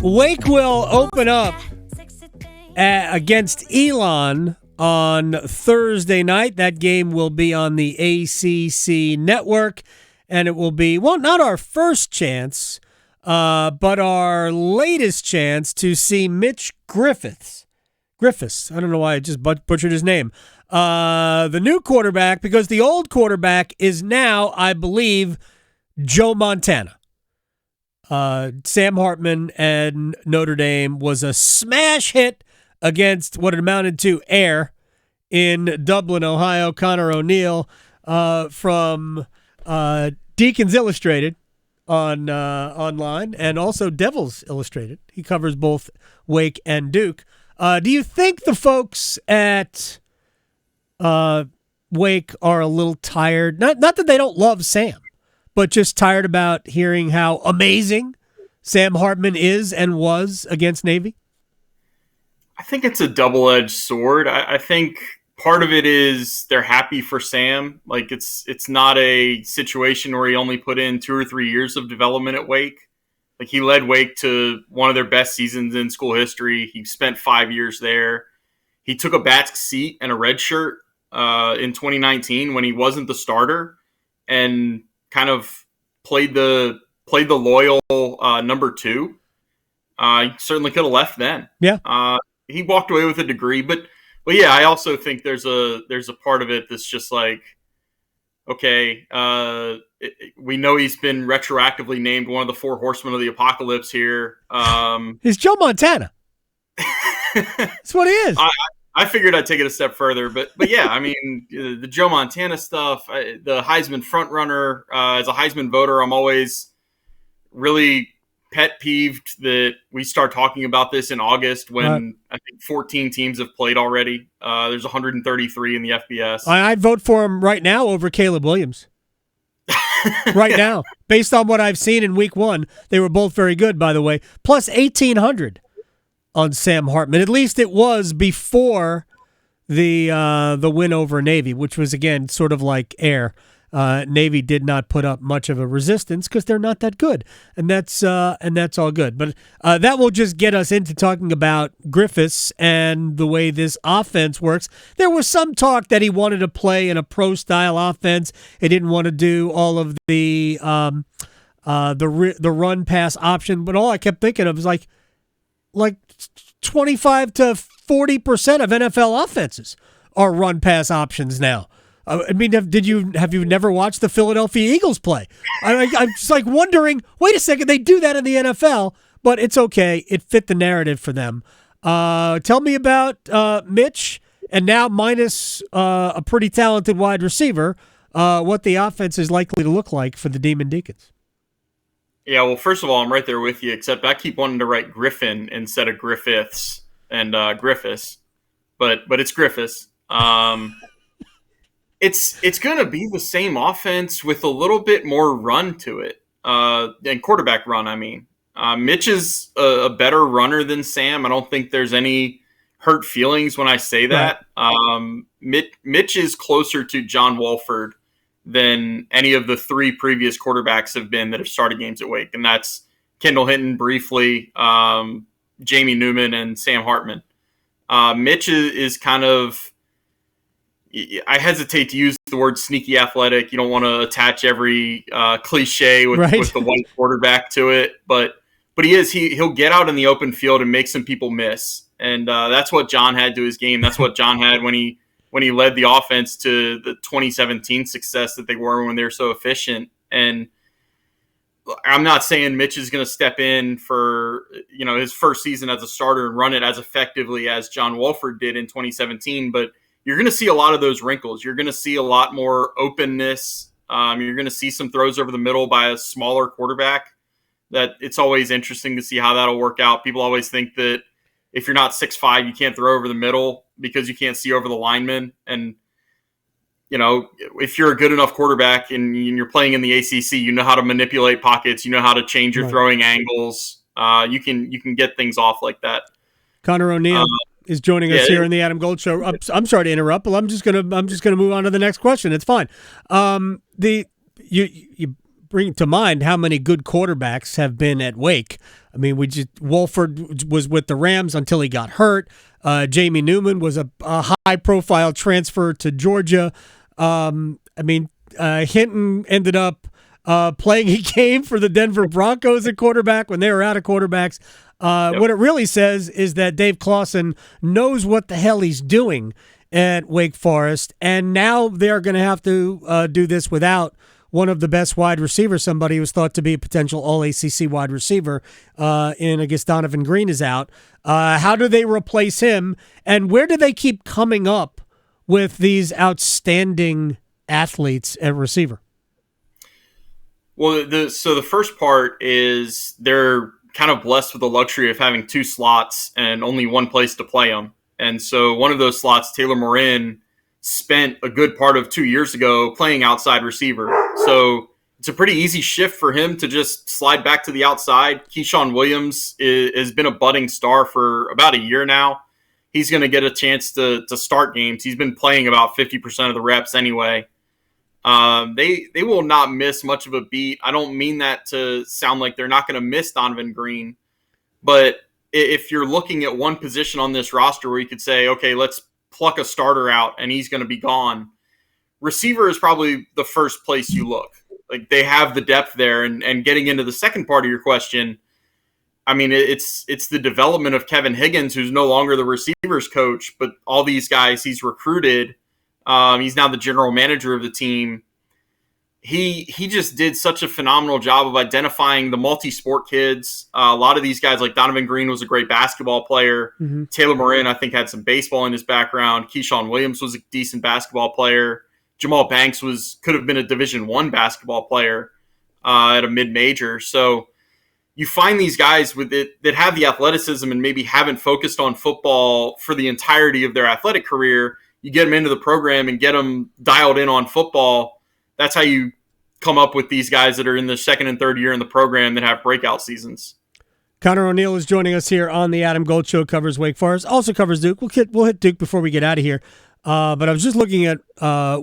Wake will open up against Elon on Thursday night. That game will be on the ACC network, and it will be, well, not our first chance, but our latest chance to see Mitch Griffiths. I don't know why I just butchered his name. The new quarterback, because the old quarterback is now, I believe, Joe Montana. Sam Hartman and Notre Dame was a smash hit against what it amounted to air in Dublin, Ohio. Conor O'Neill from Deacons Illustrated online, and also Devils Illustrated. He covers both Wake and Duke. Do you think the folks at Wake are a little tired? Not that they don't love Sam, but just tired about hearing how amazing Sam Hartman is and was against Navy? I think it's a double-edged sword. I think part of it is they're happy for Sam. Like, it's not a situation where he only put in 2 or 3 years of development at Wake. Like, he led Wake to one of their best seasons in school history. He spent 5 years there. He took a back seat and a red shirt in 2019 when he wasn't the starter, and kind of played the loyal number 2. He certainly could have left then. Yeah. He walked away with a degree, but yeah, I also think there's a part of it that's just like, okay, we know he's been retroactively named one of the 4 horsemen of the apocalypse here. He's Joe Montana. That's what he is. I figured I'd take it a step further, but yeah, I mean, the Joe Montana stuff, the Heisman frontrunner, as a Heisman voter, I'm always really pet peeved that we start talking about this in August when I think 14 teams have played already. There's 133 in the FBS. I'd vote for him right now over Caleb Williams. Right now, based on what I've seen in week 1. They were both very good, by the way. Plus 1,800 on Sam Hartman. At least it was before the win over Navy, which was, again, sort of like air. Navy did not put up much of a resistance because they're not that good, and that's all good. But that will just get us into talking about Griffiths and the way this offense works. There was some talk that he wanted to play in a pro-style offense. He didn't want to do all of the run-pass option, but all I kept thinking of was like 25 to 40% of NFL offenses are run-pass options now. I mean, have you never watched the Philadelphia Eagles play? I'm just like wondering, wait a second, they do that in the NFL, but it's okay. It fit the narrative for them. Tell me about Mitch, and now minus a pretty talented wide receiver, what the offense is likely to look like for the Demon Deacons. Yeah, well, first of all, I'm right there with you, except I keep wanting to write Griffin instead of Griffiths and Griffiths, but it's Griffiths. It's going to be the same offense with a little bit more run to it, and quarterback run, I mean. Mitch is a better runner than Sam. I don't think there's any hurt feelings when I say that. Right. Mitch is closer to John Wolford than any of the 3 previous quarterbacks have been that have started games at Wake, and that's Kendall Hinton briefly, Jamie Newman, and Sam Hartman. Mitch is kind of, I hesitate to use the word sneaky athletic. You don't want to attach every cliche with the white quarterback to it, but he'll get out in the open field and make some people miss, and that's what John had to his game. That's what John had when he led the offense to the 2017 success that they were when they were so efficient. And I'm not saying Mitch is going to step in for his first season as a starter and run it as effectively as John Wolford did in 2017, but you're going to see a lot of those wrinkles. You're going to see a lot more openness. You're going to see some throws over the middle by a smaller quarterback. That it's always interesting to see how that'll work out. People always think that if you're not 6'5", you can't throw over the middle because you can't see over the linemen. And, if you're a good enough quarterback and you're playing in the ACC, you know how to manipulate pockets. You know how to change your throwing angles. You can get things off like that. Conor O'Neill is joining us here in the Adam Gold Show. I'm sorry to interrupt, but I'm just gonna move on to the next question. It's fine. You bring to mind how many good quarterbacks have been at Wake. I mean, Wolford was with the Rams until he got hurt. Jamie Newman was a high-profile transfer to Georgia. Hinton ended up playing a game for the Denver Broncos at quarterback when they were out of quarterbacks. What it really says is that Dave Clawson knows what the hell he's doing at Wake Forest, and now they're going to have to do this without one of the best wide receivers, somebody who was thought to be a potential All-ACC wide receiver, I guess Donovan Green is out. How do they replace him, and where do they keep coming up with these outstanding athletes at receiver? Well, the first part is they're kind of blessed with the luxury of having two slots and only one place to play them. And so one of those slots, Taylor Morin, spent a good part of 2 years ago playing outside receiver. So it's a pretty easy shift for him to just slide back to the outside. Keyshawn Williams has been a budding star for about a year now. He's going to get a chance to start games. He's been playing about 50% of the reps anyway. They will not miss much of a beat. I don't mean that to sound like they're not going to miss Donovan Green, but if you're looking at one position on this roster where you could say, okay, let's pluck a starter out and he's going to be gone, receiver is probably the first place you look. Like, they have the depth there. And getting into the second part of your question, I mean, it's the development of Kevin Higgins, who's no longer the receivers coach, but all these guys he's recruited. He's now the general manager of the team. He just did such a phenomenal job of identifying the multi-sport kids. A lot of these guys, like Donovan Green, was a great basketball player. Mm-hmm. Taylor Morin, I think, had some baseball in his background. Keyshawn Williams was a decent basketball player. Jamal Banks could have been a Division I basketball player at a mid-major. So you find these guys that have the athleticism and maybe haven't focused on football for the entirety of their athletic career. You get them into the program and get them dialed in on football. That's how you come up with these guys that are in the second and third year in the program that have breakout seasons. Conor O'Neill is joining us here on the Adam Gold Show. Covers Wake Forest, also covers Duke. We'll hit Duke before we get out of here. But I was just looking at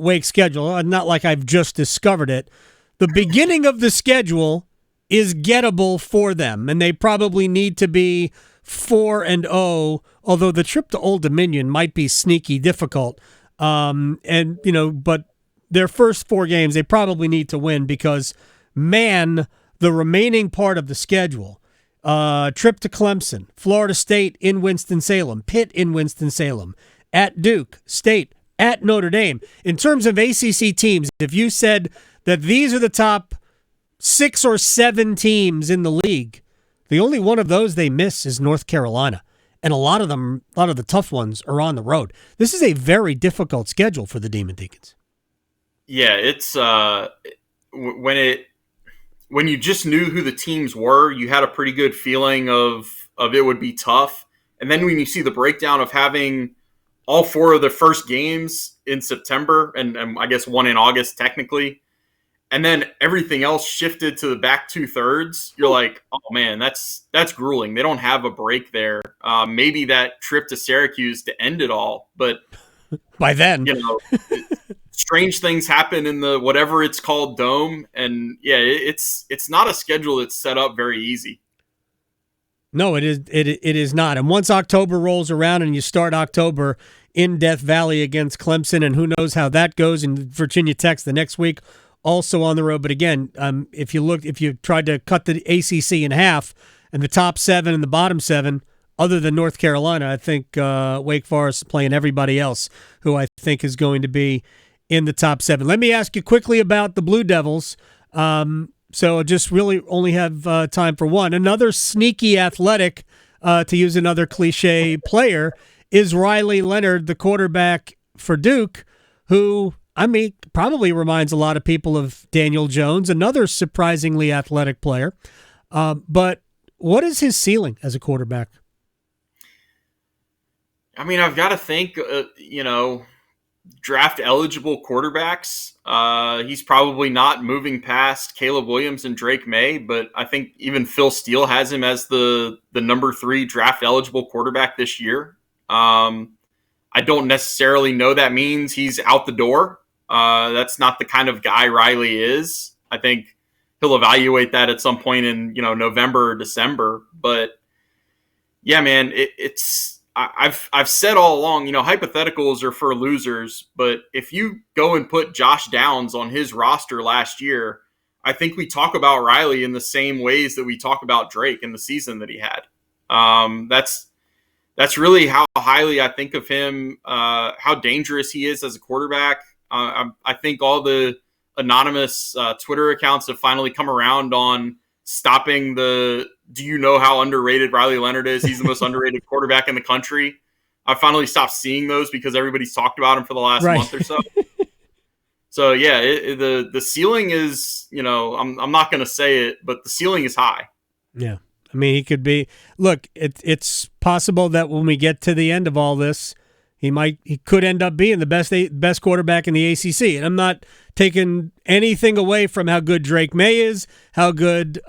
Wake's schedule. Not like I've just discovered it. The beginning of the schedule is gettable for them, and they probably need to be 4-0, although the trip to Old Dominion might be sneaky difficult. But their first 4 games, they probably need to win because, man, the remaining part of the schedule, trip to Clemson, Florida State in Winston-Salem, Pitt in Winston-Salem, at Duke, State, at Notre Dame. In terms of ACC teams, if you said that these are the top 6 or 7 teams in the league, the only one of those they miss is North Carolina. And a lot of the tough ones are on the road. This is a very difficult schedule for the Demon Deacons. Yeah, it's when you just knew who the teams were, you had a pretty good feeling of it would be tough. And then when you see the breakdown of having all 4 of the first games in September and I guess 1 in August technically, and then everything else shifted to the back 2/3, you're like, oh man, that's grueling. They don't have a break there. Maybe that trip to Syracuse to end it all, but by then, strange things happen in the whatever it's called dome, and yeah, it's not a schedule that's set up very easy. No, it is not. And once October rolls around and you start October in Death Valley against Clemson, and who knows how that goes, in Virginia Tech the next week, also on the road. But again, if you tried to cut the ACC in half and the top 7 and the bottom 7, other than North Carolina, I think Wake Forest is playing everybody else who I think is going to be in the top 7. Let me ask you quickly about the Blue Devils. So I just really only have time for one. Another sneaky athletic, to use another cliche player, is Riley Leonard, the quarterback for Duke, who, I mean, probably reminds a lot of people of Daniel Jones, another surprisingly athletic player. But what is his ceiling as a quarterback? I mean, I've got to think, draft eligible quarterbacks. He's probably not moving past Caleb Williams and Drake May, but I think even Phil Steele has him as the number 3 draft eligible quarterback this year. I don't necessarily know that means he's out the door. That's not the kind of guy Riley is. I think he'll evaluate that at some point in November or December. But yeah, man, I've said all along, hypotheticals are for losers. But if you go and put Josh Downs on his roster last year, I think we talk about Riley in the same ways that we talk about Drake in the season that he had. That's really how highly I think of him, how dangerous he is as a quarterback. I think all the anonymous Twitter accounts have finally come around on stopping do you know how underrated Riley Leonard is? He's the most underrated quarterback in the country. I finally stopped seeing those because everybody's talked about him for the last month or so. So yeah, the ceiling is, I'm not going to say it, but the ceiling is high. Yeah. I mean, he could be. Look, it's possible that when we get to the end of all this, he could end up being the best quarterback in the ACC. And I'm not taking anything away from how good Drake May is, how good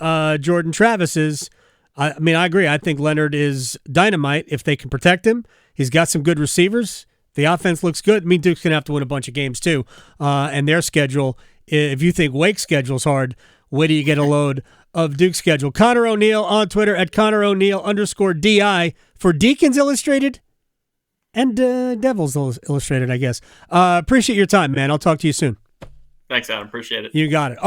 Jordan Travis is. I mean, I agree. I think Leonard is dynamite if they can protect him. He's got some good receivers. The offense looks good. I mean, Duke's going to have to win a bunch of games too. And their schedule, if you think Wake's schedule's hard, where do you get a load of Duke's schedule? Conor O'Neill on Twitter at Conor O'Neill _DI for Deacons Illustrated and Devils Illustrated, I guess. Appreciate your time, man. I'll talk to you soon. Thanks, Adam. Appreciate it. You got it.